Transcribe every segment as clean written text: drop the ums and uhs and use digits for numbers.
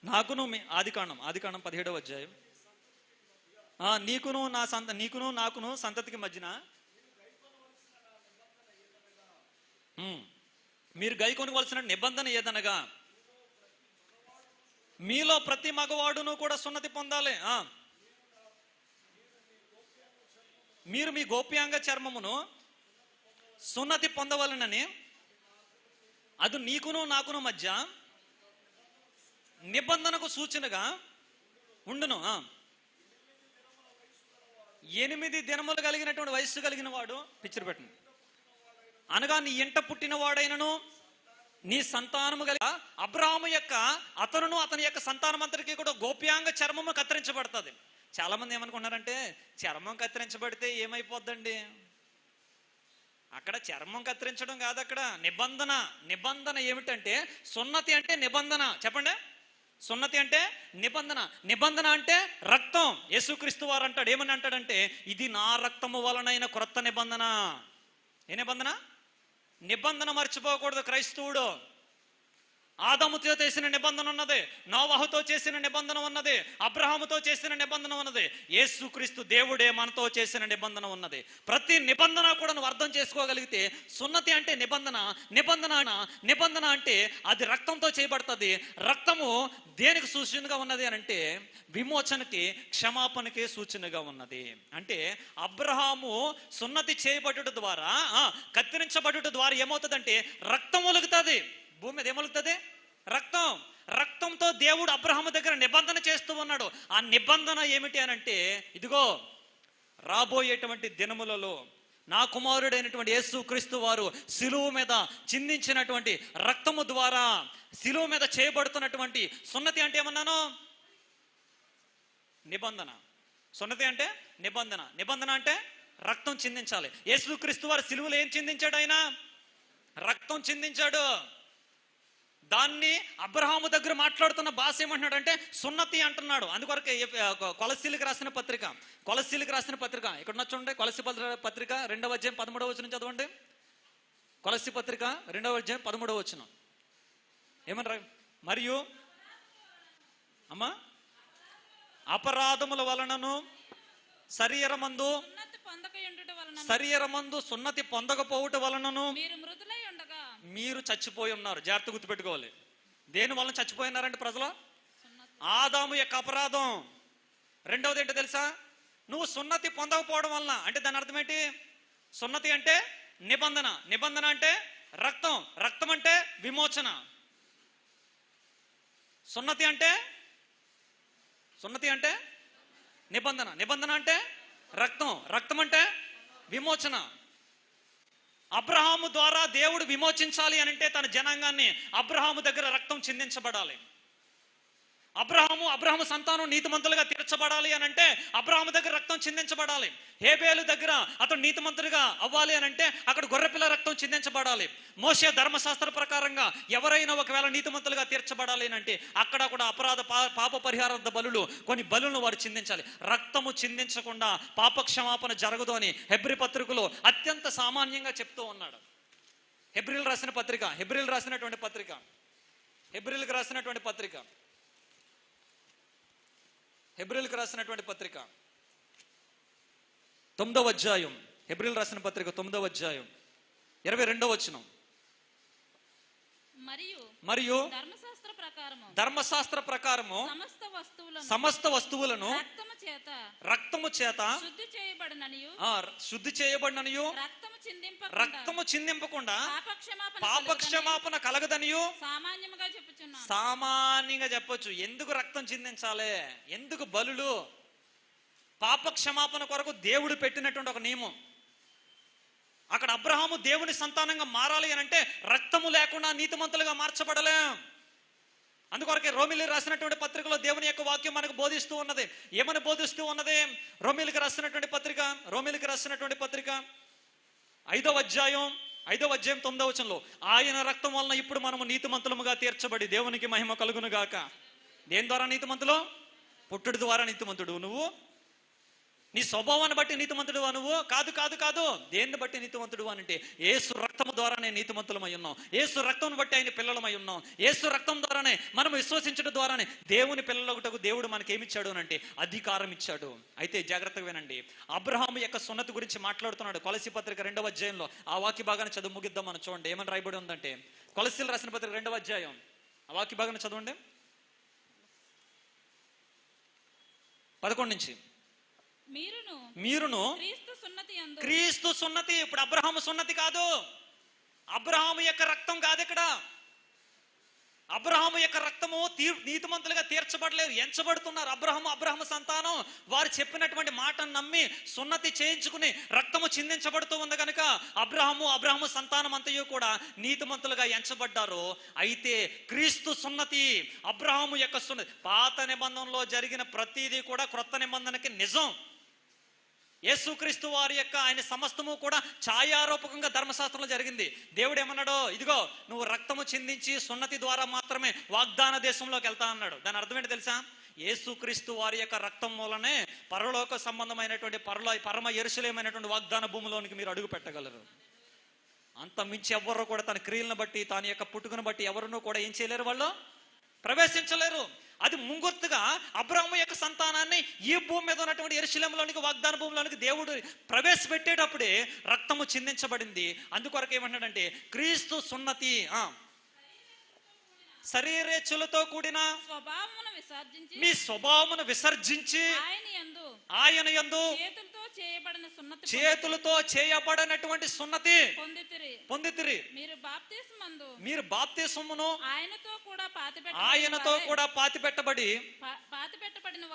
నాకును ఆదికాండం 17వ అధ్యాయం. నీకును నాకును సంతతికి మధ్యన మీరు గైకొనవలసిన నిబంధన ఏదనగా, మీలో ప్రతి మగవాడును కూడా సున్నతి పొందాలి. మీరు మీ గోప్యాంగ చర్మమును సున్నతి పొందవలనని, అది నీకును నాకును మధ్య నిబంధనకు సూచనగా ఉండును. 8 దినములు కలిగినటువంటి వయస్సు కలిగిన వాడు, పిక్చర్ పెట్టండి, అనగా నీ ఇంట పుట్టిన వాడైనను నీ సంతానము కలిగి అబ్రాహాము యొక్క అతనును అతని యొక్క సంతానం అంతటికి కూడా గోప్యాంగ చర్మము కత్తిరించబడుతుంది. చాలా మంది ఏమనుకున్నారంటే చర్మం కత్తిరించబడితే ఏమైపోద్దండి? అక్కడ చర్మం కత్తిరించడం కాదు, అక్కడ నిబంధన ఏమిటంటే సున్నతి అంటే నిబంధన. చెప్పండి, సున్నతి అంటే నిబంధన అంటే రక్తం. యేసుక్రీస్తు వారు అంటాడు, ఏమని అంటాడంటే, ఇది నా రక్తము వలనైన క్రొత్త నిబంధన. ఏ నిబంధన మర్చిపోకూడదు క్రైస్తవుడు. ఆదాముతో చేసిన నిబంధన ఉన్నది, నోవహుతో చేసిన నిబంధన ఉన్నది, అబ్రహాముతో చేసిన నిబంధన ఉన్నది, యేసుక్రీస్తు దేవుడే మనతో చేసిన నిబంధన ఉన్నది. ప్రతి నిబంధన కూడా నువ్వు అర్థం చేసుకోగలిగితే సున్నతి అంటే నిబంధన అంటే అది రక్తంతో చేయబడుతుంది. రక్తము దేనికి సూచనగా ఉన్నది అని అంటే విమోచనకి, క్షమాపణకి సూచనగా ఉన్నది. అంటే అబ్రహాము సున్నతి చేయబడుట ద్వారా, కత్తిరించబడుట ద్వారా ఏమవుతుందంటే రక్తం ఒలుగుతుంది. భూమి మీద ఏమొలుగుతుంది? రక్తంతో దేవుడు అబ్రహాము దగ్గర నిబంధన చేస్తూ ఉన్నాడు. ఆ నిబంధన ఏమిటి అని అంటే, ఇదిగో రాబోయేటువంటి దినములలో నా కుమారుడైనటువంటి యేసుక్రీస్తు వారు శిలువ మీద చిందించినటువంటి రక్తము ద్వారా, శిలువ మీద చేయబడుతున్నటువంటి సున్నతి అంటే ఏమన్నాను? నిబంధన. సున్నతి అంటే నిబంధన అంటే రక్తం చిందించాలి. యేసుక్రీస్తు వారు శిలువలో ఏం చిందించాడు? ఆయన రక్తం చిందించాడు. దాన్ని అబ్రహాము దగ్గర మాట్లాడుతున్న భాష ఏమంటున్నాడు అంటే సున్నతి అంటున్నాడు. అందుకొరకే కొలస్సీలకు రాసిన పత్రిక ఇక్కడ చూడండి. కొలస్సీ పత్రిక 2వ అధ్యాయం 13వ వచనం చదవండి. కొలస్సీ పత్రిక 2వ అధ్యాయం 13వ వచనం ఏమన్నారు? మరియు అపరాధముల వలనను శరీరమందు సున్నతి పొందకపోవుట వలనను మీరు చచ్చిపోయి ఉన్నారు. జాగ్రత్త గుర్తుపెట్టుకోవాలి. దేని వలన చచ్చిపోయినారంటే ప్రజలు? ఆదాము యొక్క అపరాధం. రెండవది ఏంటో తెలుసా? నువ్వు సున్నతి పొందకపోవడం వలన. అంటే దాని అర్థం ఏంటి? సున్నతి అంటే నిబంధన అంటే రక్తం అంటే విమోచన. సున్నతి అంటే నిబంధన అంటే రక్తం అంటే విమోచన. అబ్రహాము ద్వారా దేవుడు విమోచించాలి అని అంటే తన జనాంగాన్ని అబ్రహాము దగ్గర రక్తం చిందించబడాలి. అబ్రహాము సంతానం నీతిమంతులుగా తీర్చబడాలి అని అంటే అబ్రహాము దగ్గర రక్తం చిందించబడాలి. హేబేలు దగ్గర అతను నీతిమంతులుగా అవ్వాలి అని అంటే అక్కడ గొర్రెపిల్ల రక్తం చిందించబడాలి. మోషే ధర్మశాస్త్ర ప్రకారంగా ఎవరైనా ఒకవేళ నీతిమంతులుగా తీర్చబడాలి అని అంటే అక్కడ కూడా అపరాధ పాప పరిహారార్థ బలులు, కొన్ని బలులను వారు చిందించాలి. రక్తము చిందించకుండా పాప క్షమాపణ జరగదు అని హెబ్రీ పత్రికలో అత్యంత సామాన్యంగా చెప్తూ ఉన్నాడు. హెబ్రీలకు రాసినటువంటి పత్రిక 9వ అధ్యాయం. హెబ్రీలకు రాసిన పత్రిక 9వ అధ్యాయం 22వ వచనం. మరియు ధర్మశాస్త్ర ప్రకారము సమస్త వస్తువులను రక్తము చేత శుద్ధి చేయబడిననియు రక్తము చిందింపకుండా పాపక్షమాపణ కలగదనియు సామాన్యంగా చెప్పొచ్చు. ఎందుకు రక్తం చిందించాలి? ఎందుకు బలులు? పాపక్షమాపణ కొరకు దేవుడు పెట్టినటువంటి ఒక నియమం. అక్కడ అబ్రహాము దేవుని సంతానంగా మారాలి అని అంటే రక్తము లేకుండా నీతిమంతులుగా మార్చబడలేం. అందుకొరకే రోమిలికి రాసినటువంటి పత్రికలో దేవుని యొక్క వాక్యం మనకు బోధిస్తూ ఉన్నది. ఏమని బోధిస్తూ ఉన్నది? రోమిలికి రాసినటువంటి పత్రిక 5వ అధ్యాయం 9వ వచనంలో, ఆయన రక్తం వలన ఇప్పుడు మనము నీతిమంతులముగా తీర్చబడి దేవునికి మహిమ కలుగును గాక. దేని ద్వారా నీతిమంతులు? పుట్టుడు ద్వారా నీతిమంతుడు నువ్వు. నీ స్వభావాన్ని బట్టి నీతిమంతుడు నువ్వు కాదు కాదు కాదు. దేన్ని బట్టి నీతిమంతుడు అంటే యేసు రక్తము ద్వారానే నీతిమంతులమై ఉన్నాం. యేసు రక్తం బట్టి ఆయన పిల్లలమై ఉన్నాం. యేసు రక్తం ద్వారానే మనం విశ్వసించడం ద్వారానే దేవుని పిల్లలగుటకు దేవుడు మనకి ఏమిచ్చాడు అంటే అధికారం ఇచ్చాడు. అయితే జాగ్రత్తగా వినండి, అబ్రహాము యొక్క సున్నతి గురించి మాట్లాడుతున్నాడు. కొలసీ పత్రిక 2వ అధ్యాయంలో ఆ వాక్య భాగాన్ని చదువు ముగిద్దాం. మనం చూడండి ఏమని రాయబడి ఉందంటే, కొలసీలు రాసిన పత్రిక 2వ అధ్యాయం ఆ వాక్య భాగాన్ని చదవండి 11 నుంచి. మీరును క్రీస్తు సున్నతి. ఇప్పుడు అబ్రహాము సున్నతి కాదు, అబ్రహాము యొక్క రక్తం కాదు. ఇక్కడ అబ్రహాము యొక్క రక్తము నీతిమంతులుగా తీర్చబడలేరు, ఎంచబడుతున్నారు. అబ్రహాము సంతానం వారు చెప్పినటువంటి మాటను నమ్మి సున్నతి చేయించుకుని రక్తము చిందించబడుతూ ఉంది కనుక అబ్రహాము సంతానం అంతయు కూడా నీతిమంతులుగా ఎంచబడ్డారు. అయితే క్రీస్తు సున్నతి, అబ్రహాము యొక్క సున్నతి, పాత నిబంధనలో జరిగిన ప్రతిదీ కూడా క్రొత్త నిబంధనకి నిజం. యేసుక్రీస్తు వారి యొక్క ఆయన సమస్తము కూడా ఛాయారూపకంగా ధర్మశాస్త్రంలో జరిగింది. దేవుడు ఏమన్నాడో, ఇదిగో నువ్వు రక్తము చిందించి సున్నతి ద్వారా మాత్రమే వాగ్దాన దేశంలోకి వెళ్తా అన్నాడు. దాని అర్థం ఏంటి తెలుసా? యేసుక్రీస్తు వారి యొక్క రక్తం మూలనే పరలోక సంబంధమైనటువంటి పరమ యెరూషలేమైనటువంటి వాగ్దాన భూమిలోనికి మీరు అడుగు పెట్టగలరు. అంత మించి ఎవరు కూడా తన క్రియలను బట్టి తన యొక్క పుట్టుకను బట్టి ఎవరునూ కూడా ఏం చేయలేరు, వాళ్ళు ప్రవేశించలేరు. అది ముంగుర్తుగా అబ్రహాము యొక్క సంతానాన్ని ఈ భూమి మీద ఉన్నటువంటి యెరూషలేములోనికి వాగ్దాన భూమిలోనికి దేవుడు ప్రవేశపెట్టేటప్పుడే రక్తము చిందించబడింది. అందుకొరకు ఏమంటాడంటే క్రీస్తు సున్నతి శరీరేచ్ఛలతో కూడిన మీ స్వభావమును విసర్జించి ఆయన యందు చేతులతో చేయబడినటువంటి సున్నతి పొందితిరి. మీరు బాప్తిస్మమును ఆయనతో కూడా పాతి పెట్టబడిన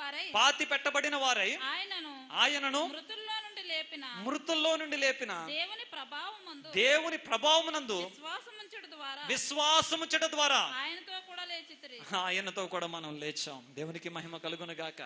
వారై ఆయనను మృతుల్లో నుండి లేపిన దేవుని ప్రభావమునందు విశ్వాసముంచడం ద్వారా ఆయనతో కూడా మనం లేచాం. దేవునికి మహిమ కలుగును గాక.